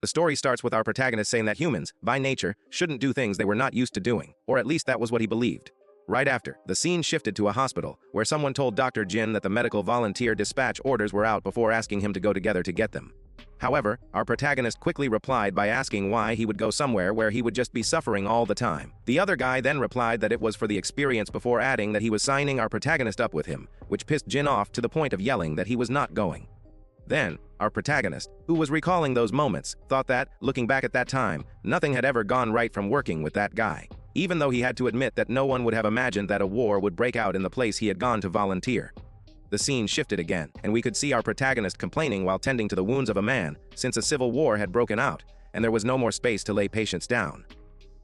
The story starts with our protagonist saying that humans, by nature, shouldn't do things they were not used to doing, or at least that was what he believed. Right after, the scene shifted to a hospital, where someone told Dr. Jin that the medical volunteer dispatch orders were out before asking him to go together to get them. However, our protagonist quickly replied by asking why he would go somewhere where he would just be suffering all the time. The other guy then replied that it was for the experience before adding that he was signing our protagonist up with him, which pissed Jin off to the point of yelling that he was not going. Then, our protagonist, who was recalling those moments, thought that, looking back at that time, nothing had ever gone right from working with that guy, even though he had to admit that no one would have imagined that a war would break out in the place he had gone to volunteer. The scene shifted again, and we could see our protagonist complaining while tending to the wounds of a man, since a civil war had broken out, and there was no more space to lay patients down.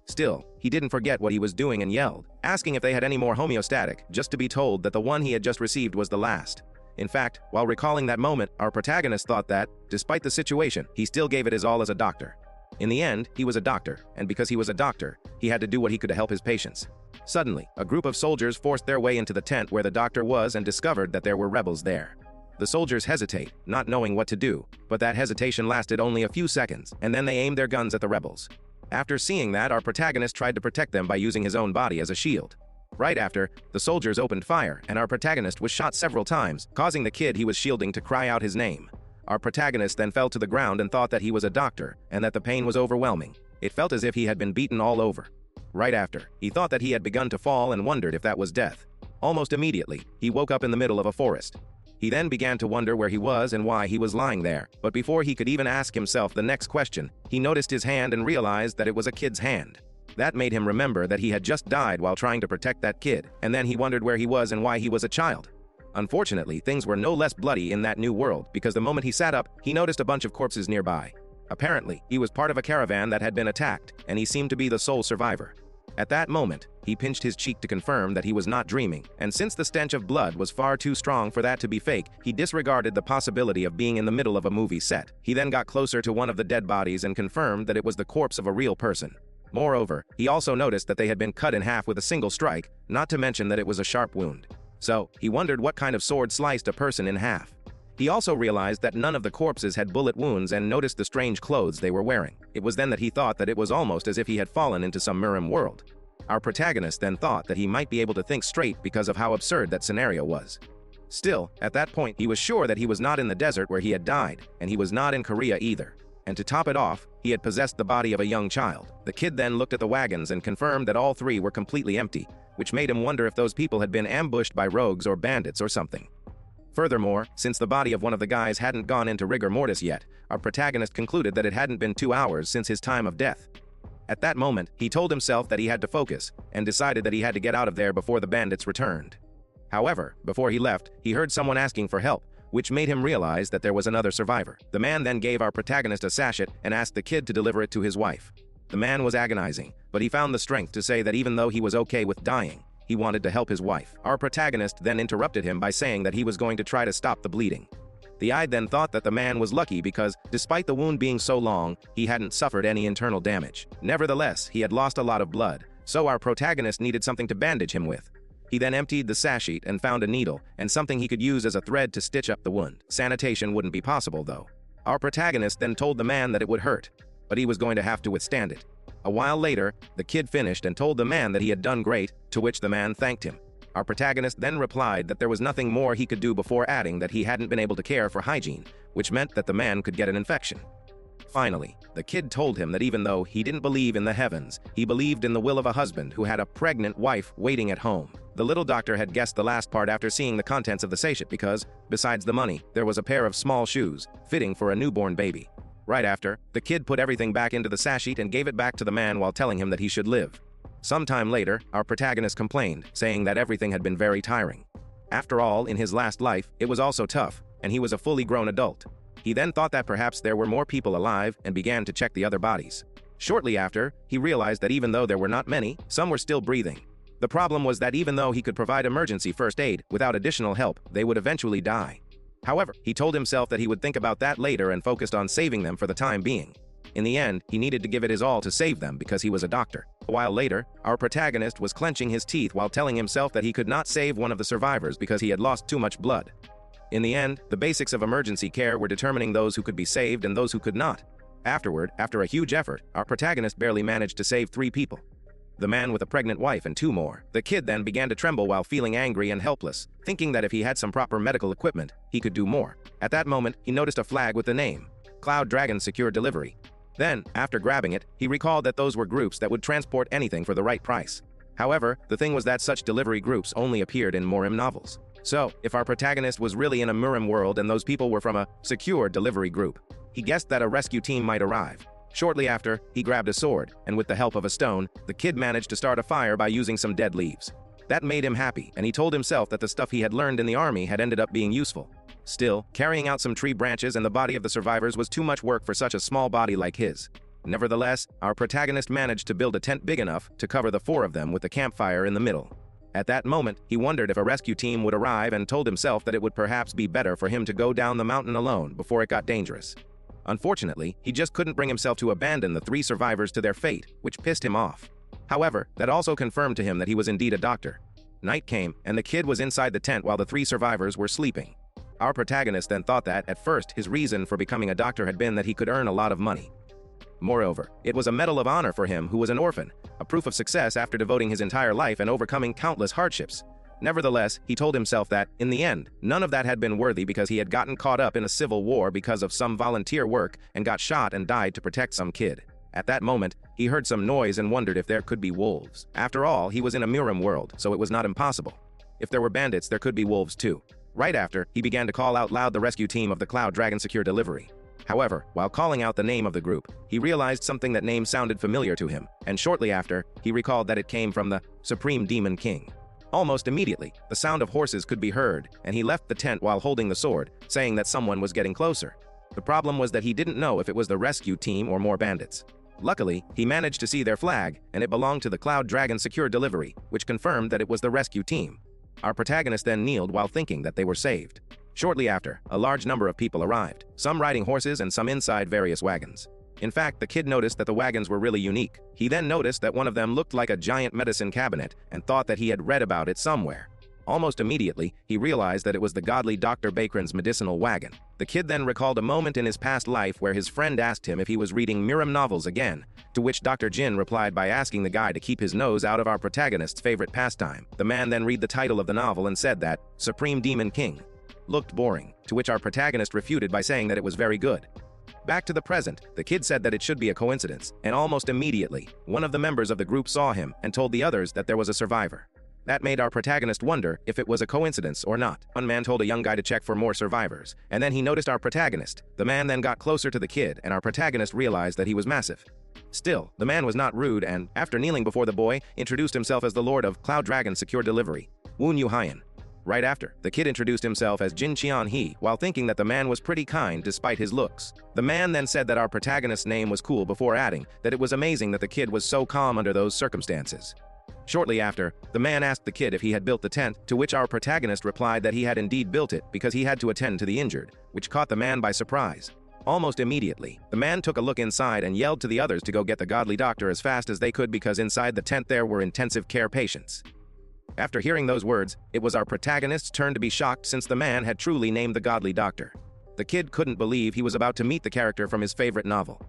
Still, he didn't forget what he was doing and yelled, asking if they had any more homeostatic, just to be told that the one he had just received was the last. In fact, while recalling that moment, our protagonist thought that, despite the situation, he still gave it his all as a doctor. In the end, he was a doctor, and because he was a doctor, he had to do what he could to help his patients. Suddenly, a group of soldiers forced their way into the tent where the doctor was and discovered that there were rebels there. The soldiers hesitate, not knowing what to do, but that hesitation lasted only a few seconds, and then they aimed their guns at the rebels. After seeing that, our protagonist tried to protect them by using his own body as a shield. Right after, the soldiers opened fire, and our protagonist was shot several times, causing the kid he was shielding to cry out his name. Our protagonist then fell to the ground and thought that he was a doctor, and that the pain was overwhelming. It felt as if he had been beaten all over. Right after, he thought that he had begun to fall and wondered if that was death. Almost immediately, he woke up in the middle of a forest. He then began to wonder where he was and why he was lying there, but before he could even ask himself the next question, he noticed his hand and realized that it was a kid's hand. That made him remember that he had just died while trying to protect that kid, and then he wondered where he was and why he was a child. Unfortunately, things were no less bloody in that new world, because the moment he sat up, he noticed a bunch of corpses nearby. Apparently, he was part of a caravan that had been attacked, and he seemed to be the sole survivor. At that moment, he pinched his cheek to confirm that he was not dreaming, and since the stench of blood was far too strong for that to be fake, he disregarded the possibility of being in the middle of a movie set. He then got closer to one of the dead bodies and confirmed that it was the corpse of a real person. Moreover, he also noticed that they had been cut in half with a single strike, not to mention that it was a sharp wound. So, he wondered what kind of sword sliced a person in half. He also realized that none of the corpses had bullet wounds and noticed the strange clothes they were wearing. It was then that he thought that it was almost as if he had fallen into some murim world. Our protagonist then thought that he might be able to think straight because of how absurd that scenario was. Still, at that point, he was sure that he was not in the desert where he had died, and he was not in Korea either. And to top it off, he had possessed the body of a young child. The kid then looked at the wagons and confirmed that all three were completely empty, which made him wonder if those people had been ambushed by rogues or bandits or something. Furthermore, since the body of one of the guys hadn't gone into rigor mortis yet, our protagonist concluded that it hadn't been 2 hours since his time of death. At that moment, he told himself that he had to focus, and decided that he had to get out of there before the bandits returned. However, before he left, he heard someone asking for help, which made him realize that there was another survivor. The man then gave our protagonist a sachet and asked the kid to deliver it to his wife. The man was agonizing, but he found the strength to say that even though he was okay with dying, he wanted to help his wife. Our protagonist then interrupted him by saying that he was going to try to stop the bleeding. The eye then thought that the man was lucky because, despite the wound being so long, he hadn't suffered any internal damage. Nevertheless, he had lost a lot of blood, so our protagonist needed something to bandage him with. He then emptied the sachet and found a needle and something he could use as a thread to stitch up the wound. Sanitation wouldn't be possible, though. Our protagonist then told the man that it would hurt, but he was going to have to withstand it. A while later, the kid finished and told the man that he had done great, to which the man thanked him. Our protagonist then replied that there was nothing more he could do before adding that he hadn't been able to care for hygiene, which meant that the man could get an infection. Finally, the kid told him that even though he didn't believe in the heavens, he believed in the will of a husband who had a pregnant wife waiting at home. The little doctor had guessed the last part after seeing the contents of the sachet because, besides the money, there was a pair of small shoes, fitting for a newborn baby. Right after, the kid put everything back into the sachet and gave it back to the man while telling him that he should live. Sometime later, our protagonist complained, saying that everything had been very tiring. After all, in his last life, it was also tough, and he was a fully grown adult. He then thought that perhaps there were more people alive and began to check the other bodies. Shortly after, he realized that even though there were not many, some were still breathing. The problem was that even though he could provide emergency first aid, without additional help, they would eventually die. However, he told himself that he would think about that later and focused on saving them for the time being. In the end, he needed to give it his all to save them because he was a doctor. A while later, our protagonist was clenching his teeth while telling himself that he could not save one of the survivors because he had lost too much blood. In the end, the basics of emergency care were determining those who could be saved and those who could not. Afterward, after a huge effort, our protagonist barely managed to save 3 people. The man with a pregnant wife and 2 more. The kid then began to tremble while feeling angry and helpless, thinking that if he had some proper medical equipment, he could do more. At that moment, he noticed a flag with the name, Cloud Dragon Secure Delivery. Then, after grabbing it, he recalled that those were groups that would transport anything for the right price. However, the thing was that such delivery groups only appeared in murim novels. So, if our protagonist was really in a murim world and those people were from a secure delivery group, he guessed that a rescue team might arrive. Shortly after, he grabbed a sword, and with the help of a stone, the kid managed to start a fire by using some dead leaves. That made him happy, and he told himself that the stuff he had learned in the army had ended up being useful. Still, carrying out some tree branches and the body of the survivors was too much work for such a small body like his. Nevertheless, our protagonist managed to build a tent big enough to cover the 4 of them with a campfire in the middle. At that moment, he wondered if a rescue team would arrive and told himself that it would perhaps be better for him to go down the mountain alone before it got dangerous. Unfortunately, he just couldn't bring himself to abandon the 3 survivors to their fate, which pissed him off. However, that also confirmed to him that he was indeed a doctor. Night came, and the kid was inside the tent while the 3 survivors were sleeping. Our protagonist then thought that, at first, his reason for becoming a doctor had been that he could earn a lot of money. Moreover, it was a medal of honor for him who was an orphan, a proof of success after devoting his entire life and overcoming countless hardships. Nevertheless, he told himself that, in the end, none of that had been worthy because he had gotten caught up in a civil war because of some volunteer work and got shot and died to protect some kid. At that moment, he heard some noise and wondered if there could be wolves. After all, he was in a murim world, so it was not impossible. If there were bandits, there could be wolves too. Right after, he began to call out loud the rescue team of the Cloud Dragon Secure Delivery. However, while calling out the name of the group, he realized something that name sounded familiar to him, and shortly after, he recalled that it came from the Supreme Demon King. Almost immediately, the sound of horses could be heard, and he left the tent while holding the sword, saying that someone was getting closer. The problem was that he didn't know if it was the rescue team or more bandits. Luckily, he managed to see their flag, and it belonged to the Cloud Dragon Secure Delivery, which confirmed that it was the rescue team. Our protagonist then kneeled while thinking that they were saved. Shortly after, a large number of people arrived, some riding horses and some inside various wagons. In fact, the kid noticed that the wagons were really unique. He then noticed that one of them looked like a giant medicine cabinet and thought that he had read about it somewhere. Almost immediately, he realized that it was the godly Dr. Bakran's medicinal wagon. The kid then recalled a moment in his past life where his friend asked him if he was reading murim novels again, to which Dr. Jin replied by asking the guy to keep his nose out of our protagonist's favorite pastime. The man then read the title of the novel and said that Supreme Demon King looked boring, to which our protagonist refuted by saying that it was very good. Back to the present, the kid said that it should be a coincidence, and almost immediately, one of the members of the group saw him and told the others that there was a survivor. That made our protagonist wonder if it was a coincidence or not. One man told a young guy to check for more survivors, and then he noticed our protagonist. The man then got closer to the kid, and our protagonist realized that he was massive. Still, the man was not rude and, after kneeling before the boy, introduced himself as the Lord of Cloud Dragon Secure Delivery, Woon Yu Hyan. Right after, the kid introduced himself as Jin Qian He, while thinking that the man was pretty kind despite his looks. The man then said that our protagonist's name was cool before adding that it was amazing that the kid was so calm under those circumstances. Shortly after, the man asked the kid if he had built the tent, to which our protagonist replied that he had indeed built it because he had to attend to the injured, which caught the man by surprise. Almost immediately, the man took a look inside and yelled to the others to go get the godly doctor as fast as they could because inside the tent there were intensive care patients. After hearing those words, it was our protagonist's turn to be shocked since the man had truly named the godly doctor. The kid couldn't believe he was about to meet the character from his favorite novel.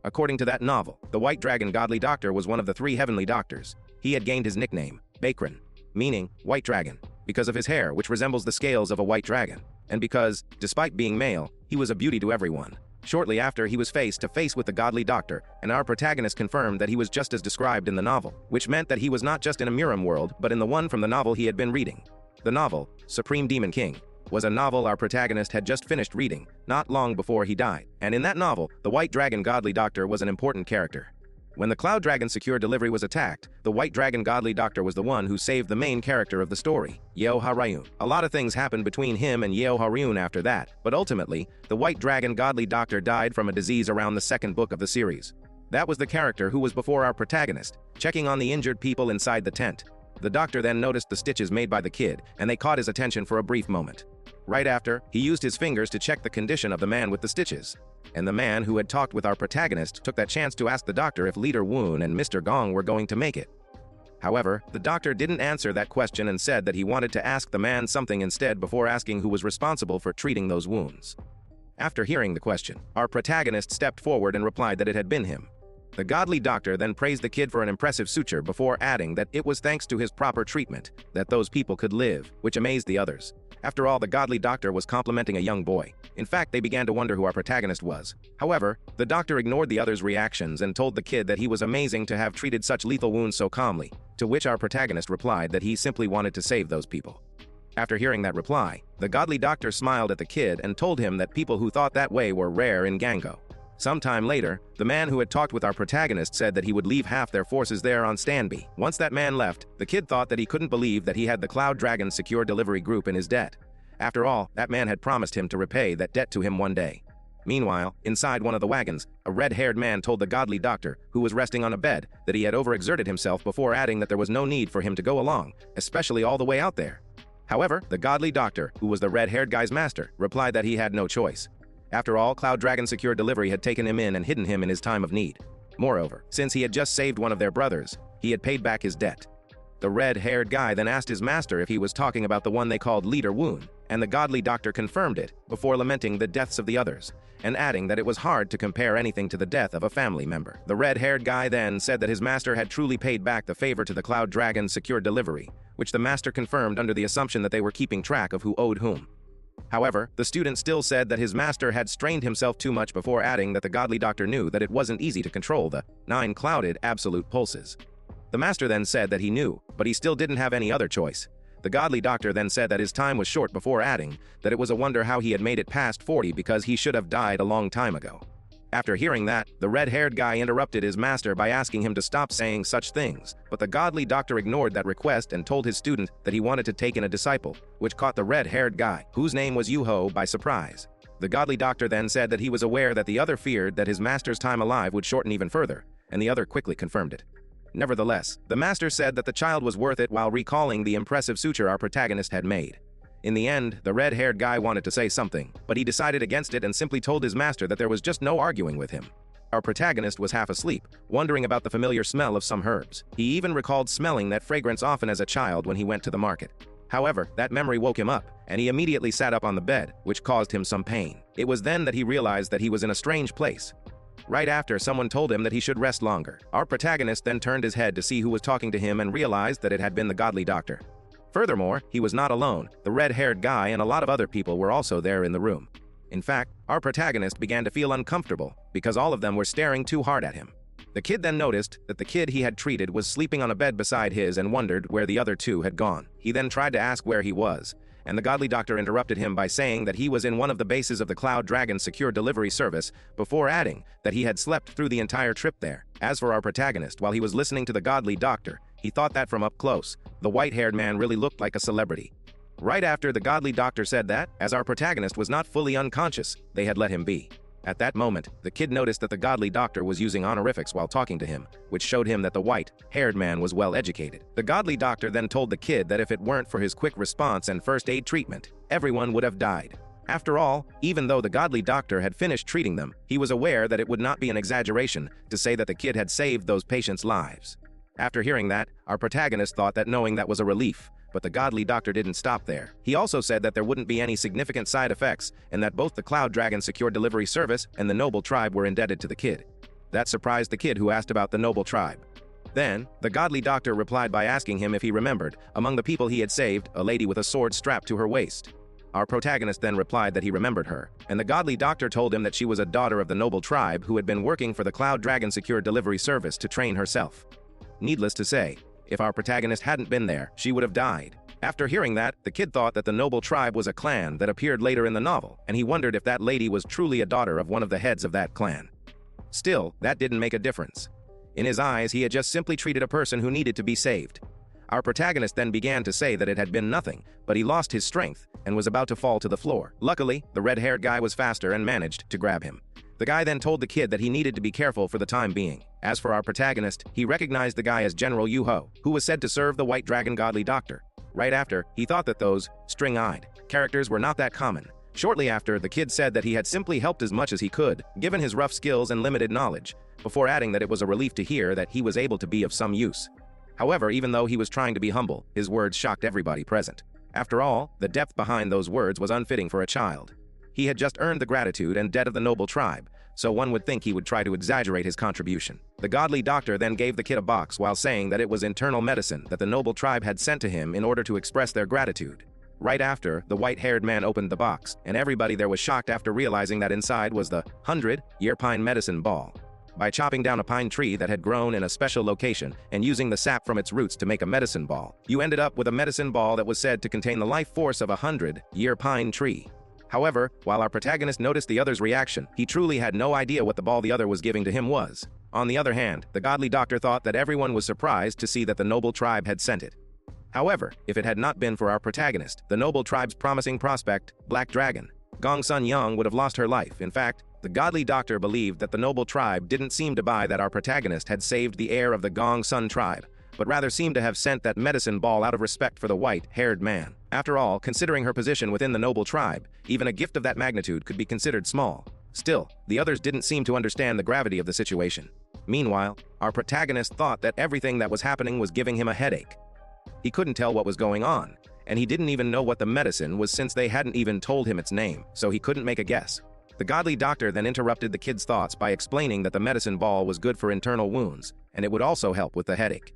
According to that novel, the White Dragon Godly Doctor was one of the 3 heavenly doctors. He had gained his nickname, Bakran, meaning White Dragon, because of his hair which resembles the scales of a white dragon, and because, despite being male, he was a beauty to everyone. Shortly after, he was face to face with the godly doctor, and our protagonist confirmed that he was just as described in the novel, which meant that he was not just in a murim world, but in the one from the novel he had been reading. The novel, Supreme Demon King, was a novel our protagonist had just finished reading, not long before he died, and in that novel, the White Dragon Godly Doctor was an important character. When the Cloud Dragon Secure Delivery was attacked, the White Dragon Godly Doctor was the one who saved the main character of the story, Yeo Ha-ryun. A lot of things happened between him and Yeo Ha-ryun after that, but ultimately, the White Dragon Godly Doctor died from a disease around the 2nd book of the series. That was the character who was before our protagonist, checking on the injured people inside the tent. The doctor then noticed the stitches made by the kid, and they caught his attention for a brief moment. Right after, he used his fingers to check the condition of the man with the stitches. And the man who had talked with our protagonist took that chance to ask the doctor if Leader Woon and Mr. Gong were going to make it. However, the doctor didn't answer that question and said that he wanted to ask the man something instead before asking who was responsible for treating those wounds. After hearing the question, our protagonist stepped forward and replied that it had been him. The godly doctor then praised the kid for an impressive suture before adding that it was thanks to his proper treatment that those people could live, which amazed the others. After all, the godly doctor was complimenting a young boy. In fact, they began to wonder who our protagonist was. However, the doctor ignored the others' reactions and told the kid that he was amazing to have treated such lethal wounds so calmly, to which our protagonist replied that he simply wanted to save those people. After hearing that reply, the godly doctor smiled at the kid and told him that people who thought that way were rare in Gango. Sometime later, the man who had talked with our protagonist said that he would leave half their forces there on Stanby. Once that man left, the kid thought that he couldn't believe that he had the Cloud Dragon Secure Delivery Group in his debt. After all, that man had promised him to repay that debt to him one day. Meanwhile, inside one of the wagons, a red-haired man told the godly doctor, who was resting on a bed, that he had overexerted himself before adding that there was no need for him to go along, especially all the way out there. However, the godly doctor, who was the red-haired guy's master, replied that he had no choice. After all, Cloud Dragon Secure Delivery had taken him in and hidden him in his time of need. Moreover, since he had just saved one of their brothers, he had paid back his debt. The red-haired guy then asked his master if he was talking about the one they called Leader Woon, and the godly doctor confirmed it, before lamenting the deaths of the others, and adding that it was hard to compare anything to the death of a family member. The red-haired guy then said that his master had truly paid back the favor to the Cloud Dragon Secure Delivery, which the master confirmed under the assumption that they were keeping track of who owed whom. However, the student still said that his master had strained himself too much before adding that the godly doctor knew that it wasn't easy to control the 9 clouded absolute pulses. The master then said that he knew, but he still didn't have any other choice. The godly doctor then said that his time was short before adding that it was a wonder how he had made it past 40 because he should have died a long time ago. After hearing that, the red-haired guy interrupted his master by asking him to stop saying such things, but the godly doctor ignored that request and told his student that he wanted to take in a disciple, which caught the red-haired guy, whose name was Yuho, by surprise. The godly doctor then said that he was aware that the other feared that his master's time alive would shorten even further, and the other quickly confirmed it. Nevertheless, the master said that the child was worth it while recalling the impressive suture our protagonist had made. In the end, the red-haired guy wanted to say something, but he decided against it and simply told his master that there was just no arguing with him. Our protagonist was half asleep, wondering about the familiar smell of some herbs. He even recalled smelling that fragrance often as a child when he went to the market. However, that memory woke him up, and he immediately sat up on the bed, which caused him some pain. It was then that he realized that he was in a strange place. Right after, someone told him that he should rest longer. Our protagonist then turned his head to see who was talking to him and realized that it had been the godly doctor. Furthermore, he was not alone. The red-haired guy and a lot of other people were also there in the room. In fact, our protagonist began to feel uncomfortable because all of them were staring too hard at him. The kid then noticed that the kid he had treated was sleeping on a bed beside his and wondered where the other two had gone. He then tried to ask where he was, and the godly doctor interrupted him by saying that he was in one of the bases of the Cloud Dragon Secure Delivery Service, before adding that he had slept through the entire trip there. As for our protagonist, while he was listening to the godly doctor, he thought that from up close, the white-haired man really looked like a celebrity. Right after, the godly doctor said that, as our protagonist was not fully unconscious, they had let him be. At that moment, the kid noticed that the godly doctor was using honorifics while talking to him, which showed him that the white-haired man was well educated. The godly doctor then told the kid that if it weren't for his quick response and first aid treatment, everyone would have died. After all, even though the godly doctor had finished treating them, he was aware that it would not be an exaggeration to say that the kid had saved those patients' lives. After hearing that, our protagonist thought that knowing that was a relief, but the godly doctor didn't stop there. He also said that there wouldn't be any significant side effects and that both the Cloud Dragon Secure Delivery Service and the Noble Tribe were indebted to the kid. That surprised the kid, who asked about the Noble Tribe. Then, the godly doctor replied by asking him if he remembered, among the people he had saved, a lady with a sword strapped to her waist. Our protagonist then replied that he remembered her, and the godly doctor told him that she was a daughter of the Noble Tribe who had been working for the Cloud Dragon Secure Delivery Service to train herself. Needless to say, if our protagonist hadn't been there, she would have died. After hearing that, the kid thought that the Noble Tribe was a clan that appeared later in the novel, and he wondered if that lady was truly a daughter of one of the heads of that clan. Still, that didn't make a difference. In his eyes, he had just simply treated a person who needed to be saved. Our protagonist then began to say that it had been nothing, but he lost his strength and was about to fall to the floor. Luckily, the red-haired guy was faster and managed to grab him. The guy then told the kid that he needed to be careful for the time being. As for our protagonist, he recognized the guy as General Yuho, who was said to serve the White Dragon Godly Doctor. Right after, he thought that those string-eyed characters were not that common. Shortly after, the kid said that he had simply helped as much as he could, given his rough skills and limited knowledge, before adding that it was a relief to hear that he was able to be of some use. However, even though he was trying to be humble, his words shocked everybody present. After all, the depth behind those words was unfitting for a child. he had just earned the gratitude and debt of the noble tribe, so one would think he would try to exaggerate his contribution. The godly doctor then gave the kid a box while saying that it was internal medicine that the noble tribe had sent to him in order to express their gratitude. Right after, the white-haired man opened the box, and everybody there was shocked after realizing that inside was the 100-year pine medicine ball. By chopping down a pine tree that had grown in a special location and using the sap from its roots to make a medicine ball, you ended up with a medicine ball that was said to contain the life force of a 100-year pine tree. However, while our protagonist noticed the other's reaction, he truly had no idea what the ball the other was giving to him was. On the other hand, the godly doctor thought that everyone was surprised to see that the noble tribe had sent it. However, if it had not been for our protagonist, the noble tribe's promising prospect, Black Dragon, Gong Sun Young would have lost her life. In fact, the godly doctor believed that the noble tribe didn't seem to buy that our protagonist had saved the heir of the Gong Sun tribe, but rather seemed to have sent that medicine ball out of respect for the white-haired man. After all, considering her position within the noble tribe, even a gift of that magnitude could be considered small. Still, the others didn't seem to understand the gravity of the situation. Meanwhile, our protagonist thought that everything that was happening was giving him a headache. He couldn't tell what was going on, and he didn't even know what the medicine was since they hadn't even told him its name, so he couldn't make a guess. The godly doctor then interrupted the kid's thoughts by explaining that the medicine ball was good for internal wounds, and it would also help with the headache.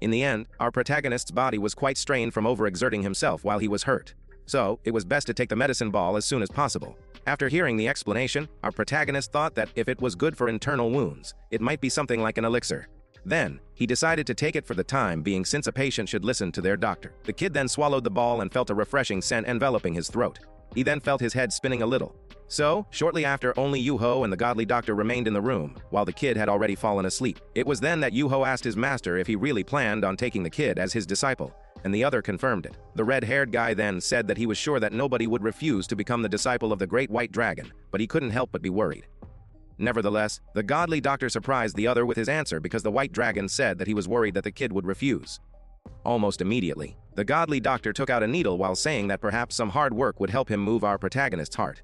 In the end, our protagonist's body was quite strained from overexerting himself while he was hurt, so it was best to take the medicine ball as soon as possible. After hearing the explanation, our protagonist thought that if it was good for internal wounds, it might be something like an elixir. Then, he decided to take it for the time being since a patient should listen to their doctor. The kid then swallowed the ball and felt a refreshing scent enveloping his throat. He then felt his head spinning a little. So, shortly after, only Yuho and the godly doctor remained in the room, while the kid had already fallen asleep. It was then that Yuho asked his master if he really planned on taking the kid as his disciple, and the other confirmed it. The red-haired guy then said that he was sure that nobody would refuse to become the disciple of the great white dragon, but he couldn't help but be worried. Nevertheless, the godly doctor surprised the other with his answer because the white dragon said that he was worried that the kid would refuse. Almost immediately, the godly doctor took out a needle while saying that perhaps some hard work would help him move our protagonist's heart.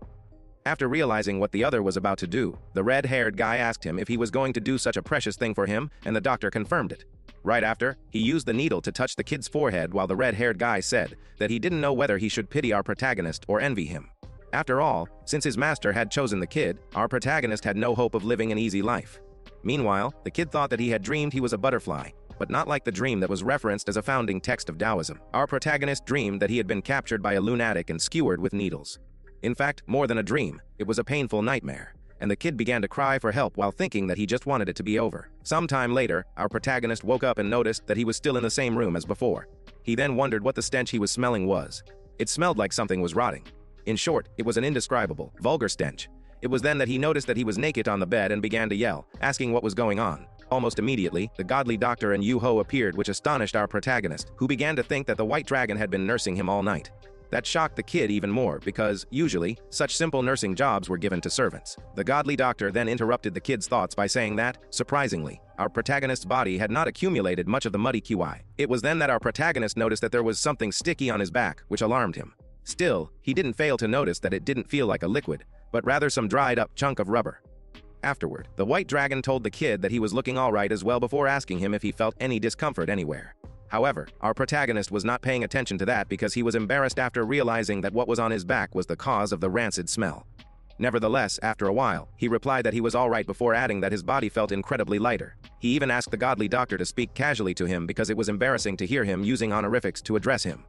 After realizing what the other was about to do, the red-haired guy asked him if he was going to do such a precious thing for him, and the doctor confirmed it. Right after, he used the needle to touch the kid's forehead while the red-haired guy said that he didn't know whether he should pity our protagonist or envy him. After all, since his master had chosen the kid, our protagonist had no hope of living an easy life. Meanwhile, the kid thought that he had dreamed he was a butterfly, but not like the dream that was referenced as a founding text of Taoism. Our protagonist dreamed that he had been captured by a lunatic and skewered with needles. In fact, more than a dream, it was a painful nightmare, and the kid began to cry for help while thinking that he just wanted it to be over. Sometime later, our protagonist woke up and noticed that he was still in the same room as before. He then wondered what the stench he was smelling was. It smelled like something was rotting. In short, it was an indescribable, vulgar stench. It was then that he noticed that he was naked on the bed and began to yell, asking what was going on. Almost immediately, the godly doctor and Yuho appeared, which astonished our protagonist, who began to think that the white dragon had been nursing him all night. That shocked the kid even more because, usually, such simple nursing jobs were given to servants. The godly doctor then interrupted the kid's thoughts by saying that, surprisingly, our protagonist's body had not accumulated much of the muddy QI. It was then that our protagonist noticed that there was something sticky on his back, which alarmed him. Still, he didn't fail to notice that it didn't feel like a liquid, but rather some dried-up chunk of rubber. Afterward, the white dragon told the kid that he was looking all right as well before asking him if he felt any discomfort anywhere. However, our protagonist was not paying attention to that because he was embarrassed after realizing that what was on his back was the cause of the rancid smell. Nevertheless, after a while, he replied that he was all right before adding that his body felt incredibly lighter. He even asked the godly doctor to speak casually to him because it was embarrassing to hear him using honorifics to address him.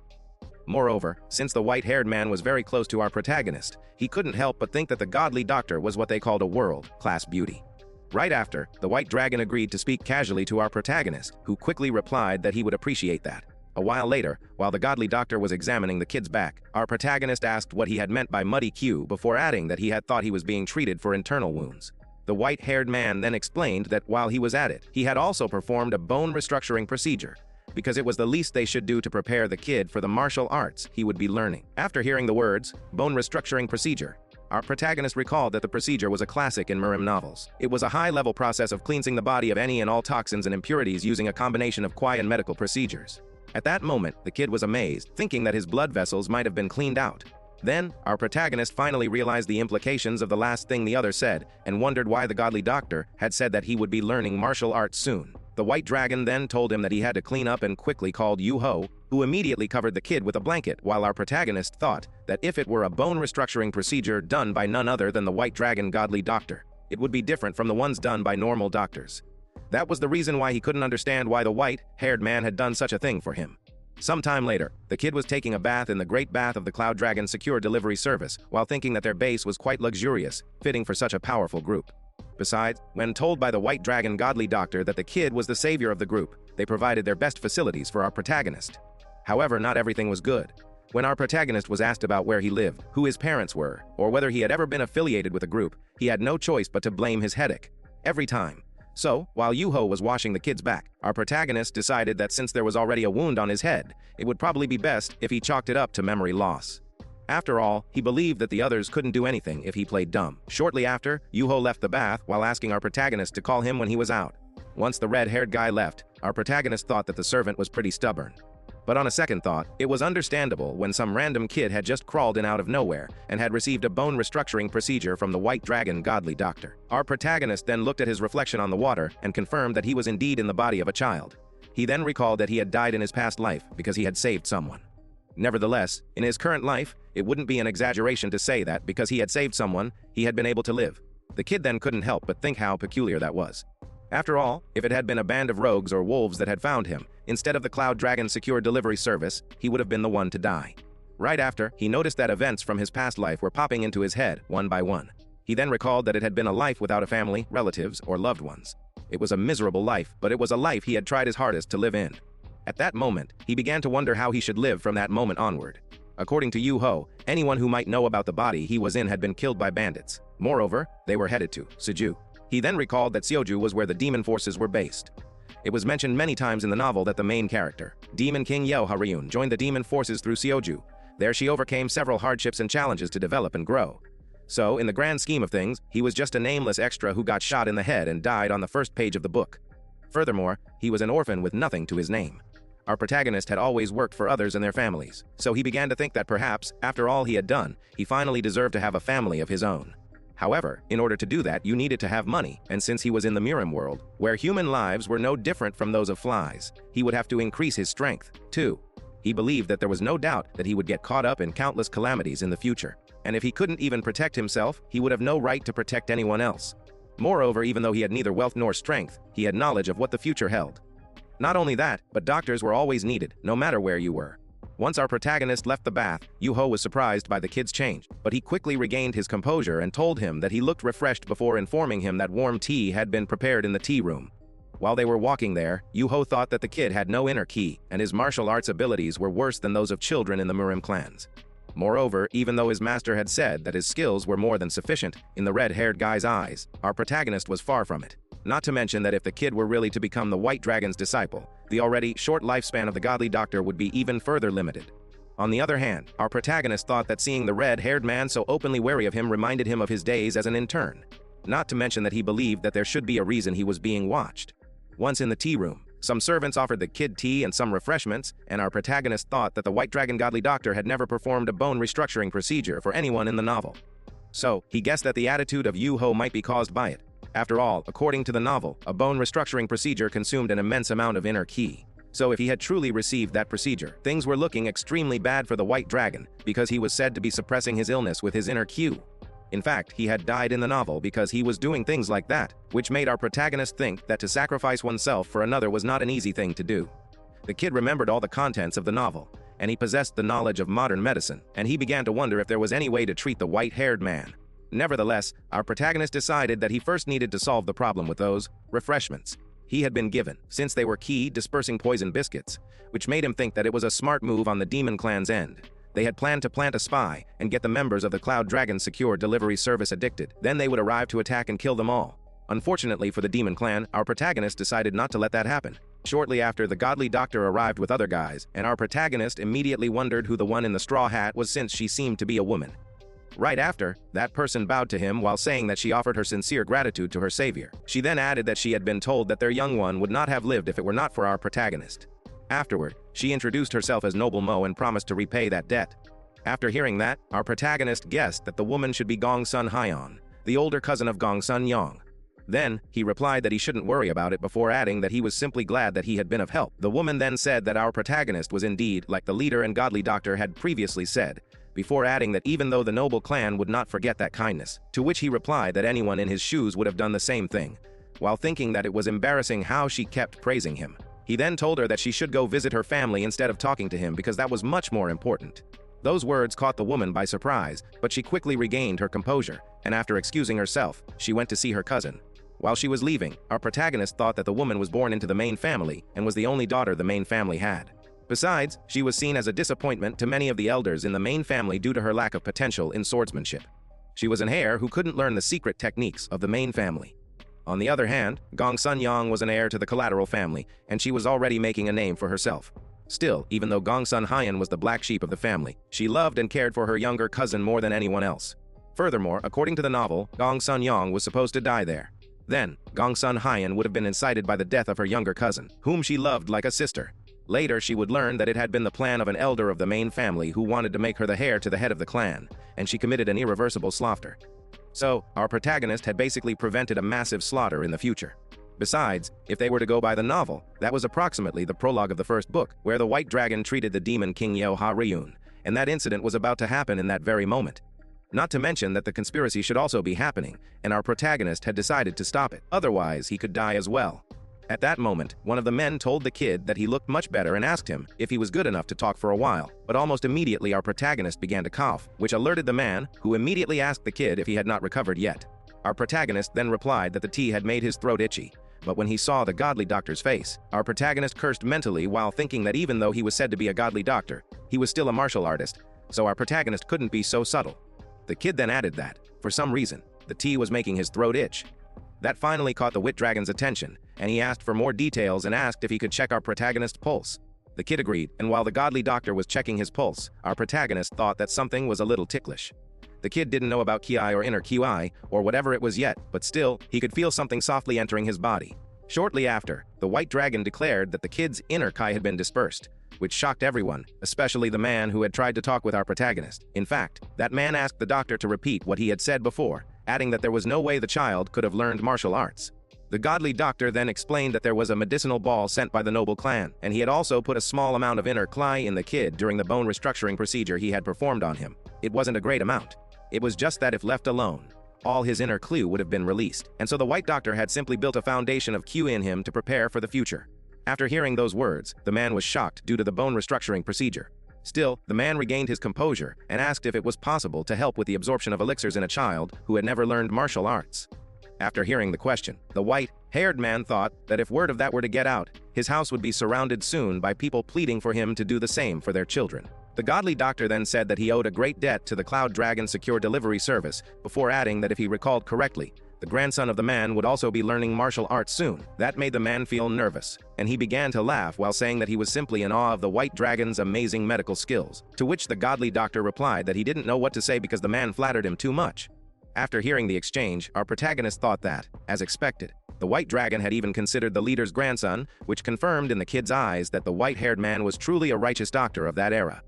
Moreover, since the white-haired man was very close to our protagonist, he couldn't help but think that the godly doctor was what they called a world-class beauty. Right after, the white dragon agreed to speak casually to our protagonist, who quickly replied that he would appreciate that. A while later, while the godly doctor was examining the kid's back, our protagonist asked what he had meant by muddy Q before adding that he had thought he was being treated for internal wounds. The white-haired man then explained that while he was at it, he had also performed a bone restructuring procedure, because it was the least they should do to prepare the kid for the martial arts he would be learning. After hearing the words, bone restructuring procedure, our protagonist recalled that the procedure was a classic in murim novels. It was a high-level process of cleansing the body of any and all toxins and impurities using a combination of Kwai and medical procedures. At that moment, the kid was amazed, thinking that his blood vessels might have been cleaned out. Then, our protagonist finally realized the implications of the last thing the other said, and wondered why the godly doctor had said that he would be learning martial arts soon. The white dragon then told him that he had to clean up and quickly called Yuho, who immediately covered the kid with a blanket, while our protagonist thought that if it were a bone restructuring procedure done by none other than the White Dragon Godly Doctor, it would be different from the ones done by normal doctors. That was the reason why he couldn't understand why the white-haired man had done such a thing for him. Sometime later, the kid was taking a bath in the Great Bath of the Cloud Dragon Secure Delivery Service while thinking that their base was quite luxurious, fitting for such a powerful group. Besides, when told by the White Dragon Godly Doctor that the kid was the savior of the group, they provided their best facilities for our protagonist. However, not everything was good. When our protagonist was asked about where he lived, who his parents were, or whether he had ever been affiliated with a group, he had no choice but to blame his headache. Every time. So, while Yuho was washing the kid's back, our protagonist decided that since there was already a wound on his head, it would probably be best if he chalked it up to memory loss. After all, he believed that the others couldn't do anything if he played dumb. Shortly after, Yuho left the bath while asking our protagonist to call him when he was out. Once the red-haired guy left, our protagonist thought that the servant was pretty stubborn. But on a second thought, it was understandable when some random kid had just crawled in out of nowhere and had received a bone restructuring procedure from the White Dragon Godly Doctor. Our protagonist then looked at his reflection on the water and confirmed that he was indeed in the body of a child. He then recalled that he had died in his past life because he had saved someone. Nevertheless, in his current life, it wouldn't be an exaggeration to say that because he had saved someone, he had been able to live. The kid then couldn't help but think how peculiar that was. After all, if it had been a band of rogues or wolves that had found him, instead of the Cloud Dragon Secure Delivery Service, he would have been the one to die. Right after, he noticed that events from his past life were popping into his head, one by one. He then recalled that it had been a life without a family, relatives, or loved ones. It was a miserable life, but it was a life he had tried his hardest to live in. At that moment, he began to wonder how he should live from that moment onward. According to Yuho, anyone who might know about the body he was in had been killed by bandits. Moreover, they were headed to Seju. He then recalled that Seoju was where the demon forces were based. It was mentioned many times in the novel that the main character, Demon King Yeo Haryun, joined the demon forces through Seoju. There she overcame several hardships and challenges to develop and grow. So, in the grand scheme of things, he was just a nameless extra who got shot in the head and died on the first page of the book. Furthermore, he was an orphan with nothing to his name. Our protagonist had always worked for others and their families, so he began to think that perhaps, after all he had done, he finally deserved to have a family of his own. However, in order to do that, you needed to have money, and since he was in the murim world, where human lives were no different from those of flies, he would have to increase his strength, too. He believed that there was no doubt that he would get caught up in countless calamities in the future, and if he couldn't even protect himself, he would have no right to protect anyone else. Moreover, even though he had neither wealth nor strength, he had knowledge of what the future held. Not only that, but doctors were always needed, no matter where you were. Once our protagonist left the bath, Yuho was surprised by the kid's change, but he quickly regained his composure and told him that he looked refreshed before informing him that warm tea had been prepared in the tea room. While they were walking there, Yuho thought that the kid had no inner ki, and his martial arts abilities were worse than those of children in the Murim clans. Moreover, even though his master had said that his skills were more than sufficient, in the red-haired guy's eyes, our protagonist was far from it. Not to mention that if the kid were really to become the White Dragon's disciple, the already short lifespan of the Godly Doctor would be even further limited. On the other hand, our protagonist thought that seeing the red-haired man so openly wary of him reminded him of his days as an intern. Not to mention that he believed that there should be a reason he was being watched. Once in the tea room, some servants offered the kid tea and some refreshments, and our protagonist thought that the White Dragon Godly Doctor had never performed a bone restructuring procedure for anyone in the novel. So, he guessed that the attitude of Yuho might be caused by it. After all, according to the novel, a bone restructuring procedure consumed an immense amount of inner ki. So if he had truly received that procedure, things were looking extremely bad for the White Dragon, because he was said to be suppressing his illness with his inner Q. In fact, he had died in the novel because he was doing things like that, which made our protagonist think that to sacrifice oneself for another was not an easy thing to do. The kid remembered all the contents of the novel, and he possessed the knowledge of modern medicine, and he began to wonder if there was any way to treat the white-haired man. Nevertheless, our protagonist decided that he first needed to solve the problem with those refreshments he had been given, since they were key dispersing poison biscuits, which made him think that it was a smart move on the demon clan's end. They had planned to plant a spy and get the members of the Cloud Dragon Secure Delivery Service addicted. Then they would arrive to attack and kill them all. Unfortunately for the demon clan, our protagonist decided not to let that happen. Shortly after, the Godly Doctor arrived with other guys, and our protagonist immediately wondered who the one in the straw hat was since she seemed to be a woman. Right after, that person bowed to him while saying that she offered her sincere gratitude to her savior. She then added that she had been told that their young one would not have lived if it were not for our protagonist. Afterward, she introduced herself as Noble Mo and promised to repay that debt. After hearing that, our protagonist guessed that the woman should be Gong Sun Hyeon, the older cousin of Gong Sun Yong. Then, he replied that he shouldn't worry about it before adding that he was simply glad that he had been of help. The woman then said that our protagonist was indeed like the leader and godly doctor had previously said, before adding that even though the noble clan would not forget that kindness, to which he replied that anyone in his shoes would have done the same thing, while thinking that it was embarrassing how she kept praising him. He then told her that she should go visit her family instead of talking to him because that was much more important. Those words caught the woman by surprise, but she quickly regained her composure, and after excusing herself, she went to see her cousin. While she was leaving, our protagonist thought that the woman was born into the main family and was the only daughter the main family had. Besides, she was seen as a disappointment to many of the elders in the main family due to her lack of potential in swordsmanship. She was an heir who couldn't learn the secret techniques of the main family. On the other hand, Gong Sun Yang was an heir to the collateral family, and she was already making a name for herself. Still, even though Gong Sun Hyan was the black sheep of the family, she loved and cared for her younger cousin more than anyone else. Furthermore, according to the novel, Gong Sun Yang was supposed to die there. Then, Gong Sun Hyan would have been incited by the death of her younger cousin, whom she loved like a sister. Later, she would learn that it had been the plan of an elder of the main family who wanted to make her the heir to the head of the clan, and she committed an irreversible slaughter. So, our protagonist had basically prevented a massive slaughter in the future. Besides, if they were to go by the novel, that was approximately the prologue of the first book, where the White Dragon treated the demon King Yeo Ha Ryun, and that incident was about to happen in that very moment. Not to mention that the conspiracy should also be happening, and our protagonist had decided to stop it, otherwise he could die as well. At that moment, one of the men told the kid that he looked much better and asked him if he was good enough to talk for a while, but almost immediately our protagonist began to cough, which alerted the man, who immediately asked the kid if he had not recovered yet. Our protagonist then replied that the tea had made his throat itchy, but when he saw the godly doctor's face, our protagonist cursed mentally while thinking that even though he was said to be a godly doctor, he was still a martial artist, so our protagonist couldn't be so subtle. The kid then added that, for some reason, the tea was making his throat itch. That finally caught the Wit Dragon's attention, and he asked for more details and asked if he could check our protagonist's pulse. The kid agreed, and while the godly doctor was checking his pulse, our protagonist thought that something was a little ticklish. The kid didn't know about Ki or inner Ki, or whatever it was yet, but still, he could feel something softly entering his body. Shortly after, the White Dragon declared that the kid's inner Ki had been dispersed, which shocked everyone, especially the man who had tried to talk with our protagonist. In fact, that man asked the doctor to repeat what he had said before, adding that there was no way the child could have learned martial arts. The godly doctor then explained that there was a medicinal ball sent by the noble clan, and he had also put a small amount of inner Ki in the kid during the bone restructuring procedure he had performed on him. It wasn't a great amount. It was just that if left alone, all his inner Ki would have been released, and so the White Doctor had simply built a foundation of Ki in him to prepare for the future. After hearing those words, the man was shocked due to the bone restructuring procedure. Still, the man regained his composure and asked if it was possible to help with the absorption of elixirs in a child who had never learned martial arts. After hearing the question, the white-haired man thought that if word of that were to get out, his house would be surrounded soon by people pleading for him to do the same for their children. The godly doctor then said that he owed a great debt to the Cloud Dragon Secure Delivery Service, before adding that if he recalled correctly, the grandson of the man would also be learning martial arts soon. That made the man feel nervous, and he began to laugh while saying that he was simply in awe of the White Dragon's amazing medical skills, to which the godly doctor replied that he didn't know what to say because the man flattered him too much. After hearing the exchange, our protagonist thought that, as expected, the White Dragon had even considered the leader's grandson, which confirmed in the kid's eyes that the white-haired man was truly a righteous doctor of that era.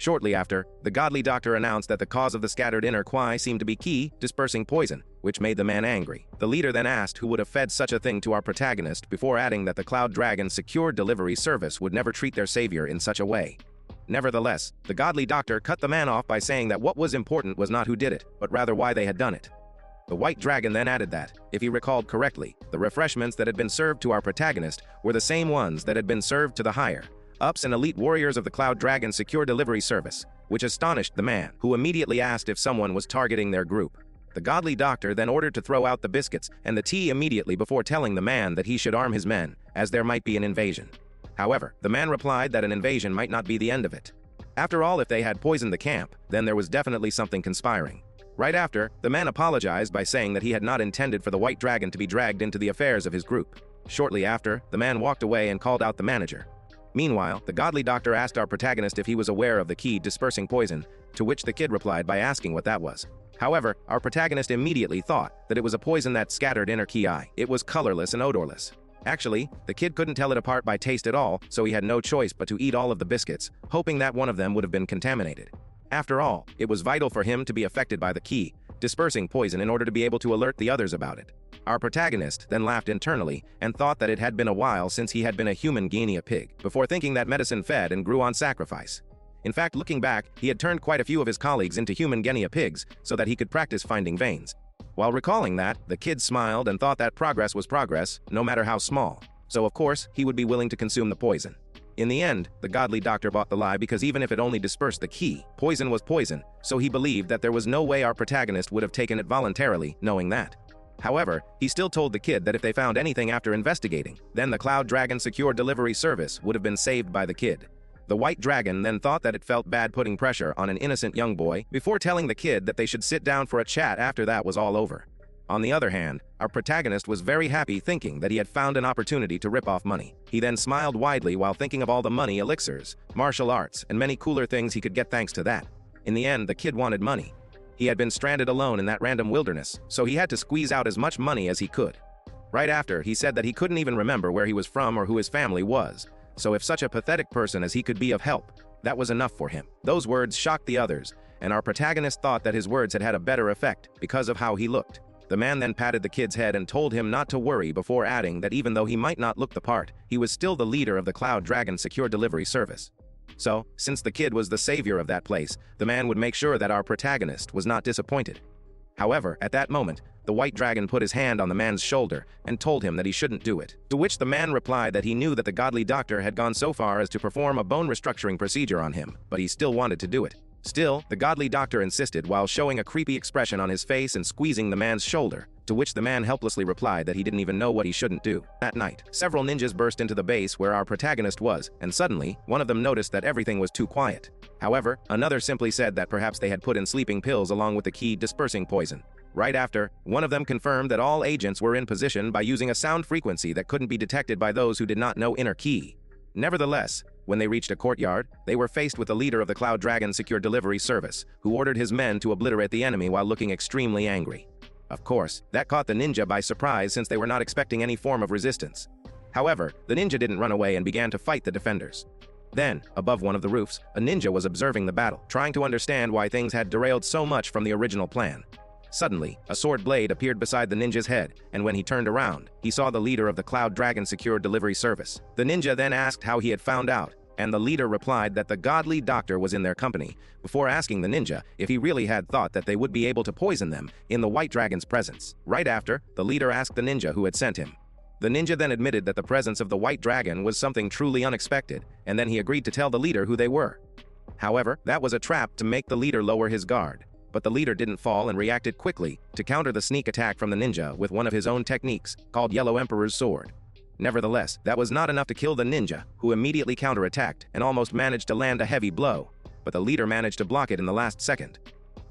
Shortly after, the godly doctor announced that the cause of the scattered inner Ki seemed to be Ki dispersing poison, which made the man angry. The leader then asked who would have fed such a thing to our protagonist before adding that the Cloud Dragon Secure Delivery Service would never treat their savior in such a way. Nevertheless, the godly doctor cut the man off by saying that what was important was not who did it, but rather why they had done it. The White Dragon then added that, if he recalled correctly, the refreshments that had been served to our protagonist were the same ones that had been served to the higher-ups and elite warriors of the Cloud Dragon Secure Delivery Service, which astonished the man, who immediately asked if someone was targeting their group. The godly doctor then ordered to throw out the biscuits and the tea immediately before telling the man that he should arm his men, as there might be an invasion. However, the man replied that an invasion might not be the end of it. After all, if they had poisoned the camp, then there was definitely something conspiring. Right after, the man apologized by saying that he had not intended for the White Dragon to be dragged into the affairs of his group. Shortly after, the man walked away and called out the manager. Meanwhile, the godly doctor asked our protagonist if he was aware of the Ki dispersing poison, to which the kid replied by asking what that was. However, our protagonist immediately thought that it was a poison that scattered inner Ki. It was colorless and odorless. Actually, the kid couldn't tell it apart by taste at all, so he had no choice but to eat all of the biscuits, hoping that one of them would have been contaminated. After all, it was vital for him to be affected by the Ki, dispersing poison in order to be able to alert the others about it. Our protagonist then laughed internally and thought that it had been a while since he had been a human guinea pig, before thinking that medicine fed and grew on sacrifice. In fact, looking back, he had turned quite a few of his colleagues into human guinea pigs so that he could practice finding veins. While recalling that, the kid smiled and thought that progress was progress, no matter how small. So of course, he would be willing to consume the poison. In the end, the godly doctor bought the lie because even if it only dispersed the key, poison was poison, so he believed that there was no way our protagonist would have taken it voluntarily, knowing that. However, he still told the kid that if they found anything after investigating, then the Cloud Dragon Secure Delivery Service would have been saved by the kid. The White Dragon then thought that it felt bad putting pressure on an innocent young boy before telling the kid that they should sit down for a chat after that was all over. On the other hand, our protagonist was very happy thinking that he had found an opportunity to rip off money. He then smiled widely while thinking of all the money elixirs, martial arts, and many cooler things he could get thanks to that. In the end, the kid wanted money. He had been stranded alone in that random wilderness, so he had to squeeze out as much money as he could. Right after, he said that he couldn't even remember where he was from or who his family was. So if such a pathetic person as he could be of help, that was enough for him. Those words shocked the others, and our protagonist thought that his words had had a better effect because of how he looked. The man then patted the kid's head and told him not to worry before adding that even though he might not look the part, he was still the leader of the Cloud Dragon Secure Delivery Service. So, since the kid was the savior of that place, the man would make sure that our protagonist was not disappointed. However, at that moment, the White Dragon put his hand on the man's shoulder and told him that he shouldn't do it, to which the man replied that he knew that the godly doctor had gone so far as to perform a bone restructuring procedure on him, but he still wanted to do it. Still, the godly doctor insisted while showing a creepy expression on his face and squeezing the man's shoulder, to which the man helplessly replied that he didn't even know what he shouldn't do. That night, several ninjas burst into the base where our protagonist was, and suddenly, one of them noticed that everything was too quiet. However, another simply said that perhaps they had put in sleeping pills along with the key dispersing poison. Right after, one of them confirmed that all agents were in position by using a sound frequency that couldn't be detected by those who did not know inner key. Nevertheless, when they reached a courtyard, they were faced with the leader of the Cloud Dragon Secure Delivery Service, who ordered his men to obliterate the enemy while looking extremely angry. Of course, that caught the ninja by surprise since they were not expecting any form of resistance. However, the ninja didn't run away and began to fight the defenders. Then, above one of the roofs, a ninja was observing the battle, trying to understand why things had derailed so much from the original plan. Suddenly, a sword blade appeared beside the ninja's head, and when he turned around, he saw the leader of the Cloud Dragon Secure Delivery Service. The ninja then asked how he had found out, and the leader replied that the godly doctor was in their company, before asking the ninja if he really had thought that they would be able to poison them in the White Dragon's presence. Right after, the leader asked the ninja who had sent him. The ninja then admitted that the presence of the White Dragon was something truly unexpected, and then he agreed to tell the leader who they were. However, that was a trap to make the leader lower his guard. But the leader didn't fall and reacted quickly to counter the sneak attack from the ninja with one of his own techniques, called Yellow Emperor's Sword. Nevertheless, that was not enough to kill the ninja, who immediately counterattacked and almost managed to land a heavy blow, but the leader managed to block it in the last second.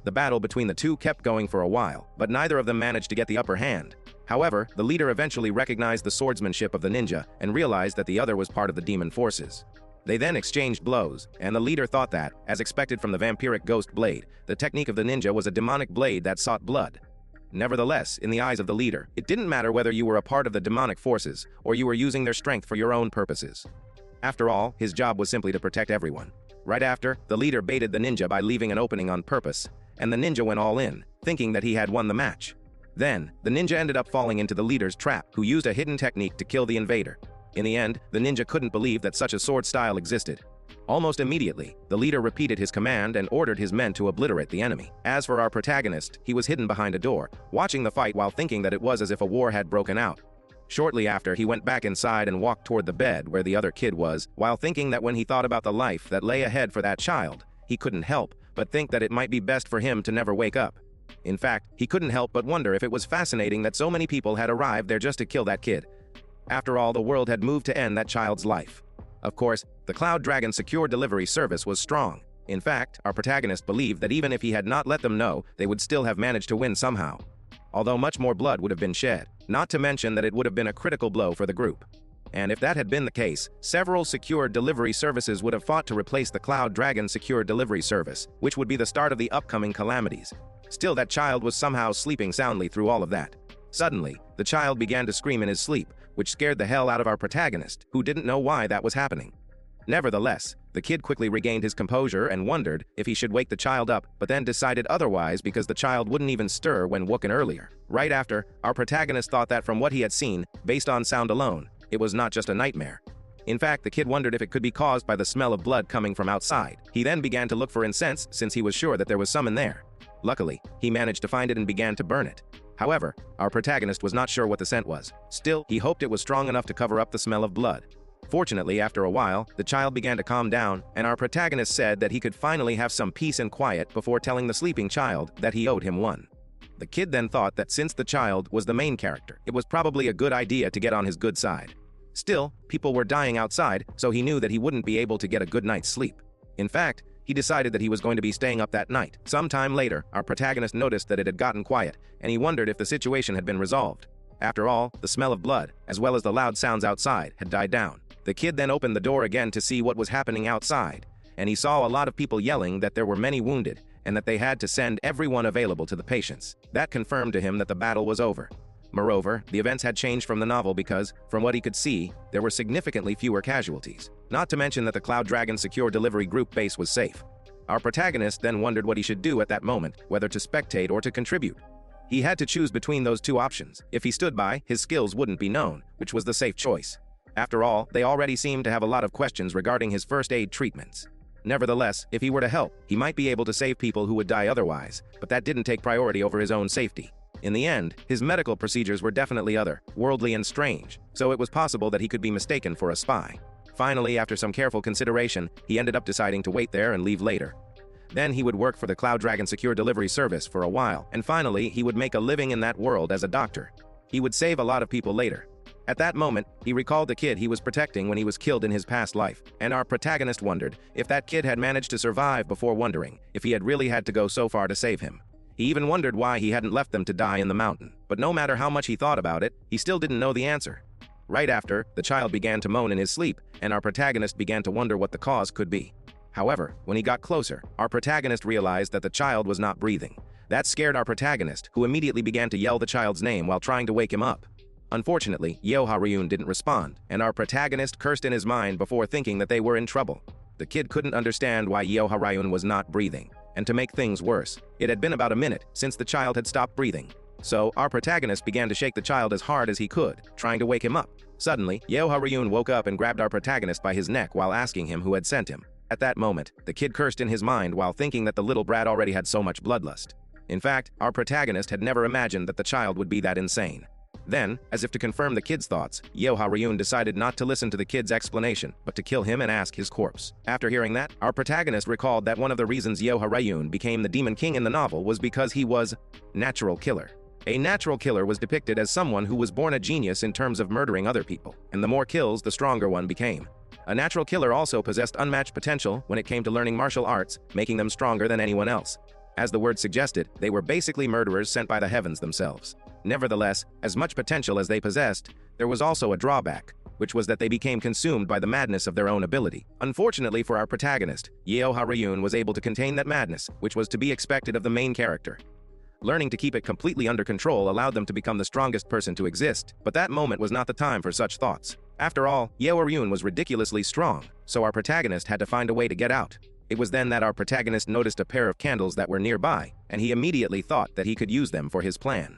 The battle between the two kept going for a while, but neither of them managed to get the upper hand. However, the leader eventually recognized the swordsmanship of the ninja and realized that the other was part of the demon forces. They then exchanged blows, and the leader thought that, as expected from the vampiric ghost blade, the technique of the ninja was a demonic blade that sought blood. Nevertheless, in the eyes of the leader, it didn't matter whether you were a part of the demonic forces or you were using their strength for your own purposes. After all, his job was simply to protect everyone. Right after, the leader baited the ninja by leaving an opening on purpose, and the ninja went all in, thinking that he had won the match. Then, the ninja ended up falling into the leader's trap, who used a hidden technique to kill the invader. In the end, the ninja couldn't believe that such a sword style existed. Almost immediately, the leader repeated his command and ordered his men to obliterate the enemy. As for our protagonist, he was hidden behind a door, watching the fight while thinking that it was as if a war had broken out. Shortly after, he went back inside and walked toward the bed where the other kid was, while thinking that when he thought about the life that lay ahead for that child, he couldn't help but think that it might be best for him to never wake up. In fact, he couldn't help but wonder if it was fascinating that so many people had arrived there just to kill that kid. After all, the world had moved to end that child's life. Of course, the Cloud Dragon Secure Delivery Service was strong. In fact, our protagonist believed that even if he had not let them know, they would still have managed to win somehow. Although much more blood would have been shed, not to mention that it would have been a critical blow for the group. And if that had been the case, several secure delivery services would have fought to replace the Cloud Dragon Secure Delivery Service, which would be the start of the upcoming calamities. Still, that child was somehow sleeping soundly through all of that. Suddenly, the child began to scream in his sleep, which scared the hell out of our protagonist, who didn't know why that was happening. Nevertheless, the kid quickly regained his composure and wondered if he should wake the child up, but then decided otherwise because the child wouldn't even stir when woken earlier. Right after, our protagonist thought that from what he had seen, based on sound alone, it was not just a nightmare. In fact, the kid wondered if it could be caused by the smell of blood coming from outside. He then began to look for incense since he was sure that there was some in there. Luckily, he managed to find it and began to burn it. However, our protagonist was not sure what the scent was. Still, he hoped it was strong enough to cover up the smell of blood. Fortunately, after a while, the child began to calm down, and our protagonist said that he could finally have some peace and quiet before telling the sleeping child that he owed him one. The kid then thought that since the child was the main character, it was probably a good idea to get on his good side. Still, people were dying outside, so he knew that he wouldn't be able to get a good night's sleep. In fact, he decided that he was going to be staying up that night. Sometime later, our protagonist noticed that it had gotten quiet, and he wondered if the situation had been resolved. After all, the smell of blood, as well as the loud sounds outside, had died down. The kid then opened the door again to see what was happening outside, and he saw a lot of people yelling that there were many wounded, and that they had to send everyone available to the patients. That confirmed to him that the battle was over. Moreover, the events had changed from the novel because, from what he could see, there were significantly fewer casualties. Not to mention that the Cloud Dragon Secure Delivery Group base was safe. Our protagonist then wondered what he should do at that moment, whether to spectate or to contribute. He had to choose between those two options. If he stood by, his skills wouldn't be known, which was the safe choice. After all, they already seemed to have a lot of questions regarding his first aid treatments. Nevertheless, if he were to help, he might be able to save people who would die otherwise, but that didn't take priority over his own safety. In the end, his medical procedures were definitely otherworldly and strange, so it was possible that he could be mistaken for a spy. Finally, after some careful consideration, he ended up deciding to wait there and leave later. Then he would work for the Cloud Dragon Secure Delivery Service for a while, and finally, he would make a living in that world as a doctor. He would save a lot of people later. At that moment, he recalled the kid he was protecting when he was killed in his past life, and our protagonist wondered if that kid had managed to survive before wondering if he had really had to go so far to save him. He even wondered why he hadn't left them to die in the mountain. But no matter how much he thought about it, he still didn't know the answer. Right after, the child began to moan in his sleep, and our protagonist began to wonder what the cause could be. However, when he got closer, our protagonist realized that the child was not breathing. That scared our protagonist, who immediately began to yell the child's name while trying to wake him up. Unfortunately, Yeoha Ryun didn't respond, and our protagonist cursed in his mind before thinking that they were in trouble. The kid couldn't understand why Yeoha Ryun was not breathing. And to make things worse, it had been about a minute since the child had stopped breathing. So, our protagonist began to shake the child as hard as he could, trying to wake him up. Suddenly, Yeoha Ryun woke up and grabbed our protagonist by his neck while asking him who had sent him. At that moment, the kid cursed in his mind while thinking that the little brat already had so much bloodlust. In fact, our protagonist had never imagined that the child would be that insane. Then, as if to confirm the kid's thoughts, Yeoha Ryun decided not to listen to the kid's explanation, but to kill him and ask his corpse. After hearing that, our protagonist recalled that one of the reasons Yeoha Ryun became the Demon King in the novel was because he was natural killer. A natural killer was depicted as someone who was born a genius in terms of murdering other people, and the more kills, the stronger one became. A natural killer also possessed unmatched potential when it came to learning martial arts, making them stronger than anyone else. As the word suggested, they were basically murderers sent by the heavens themselves. Nevertheless, as much potential as they possessed, there was also a drawback, which was that they became consumed by the madness of their own ability. Unfortunately for our protagonist, Yeoha Ryun was able to contain that madness, which was to be expected of the main character. Learning to keep it completely under control allowed them to become the strongest person to exist, but that moment was not the time for such thoughts. After all, Yeoha Ryun was ridiculously strong, so our protagonist had to find a way to get out. It was then that our protagonist noticed a pair of candles that were nearby, and he immediately thought that he could use them for his plan.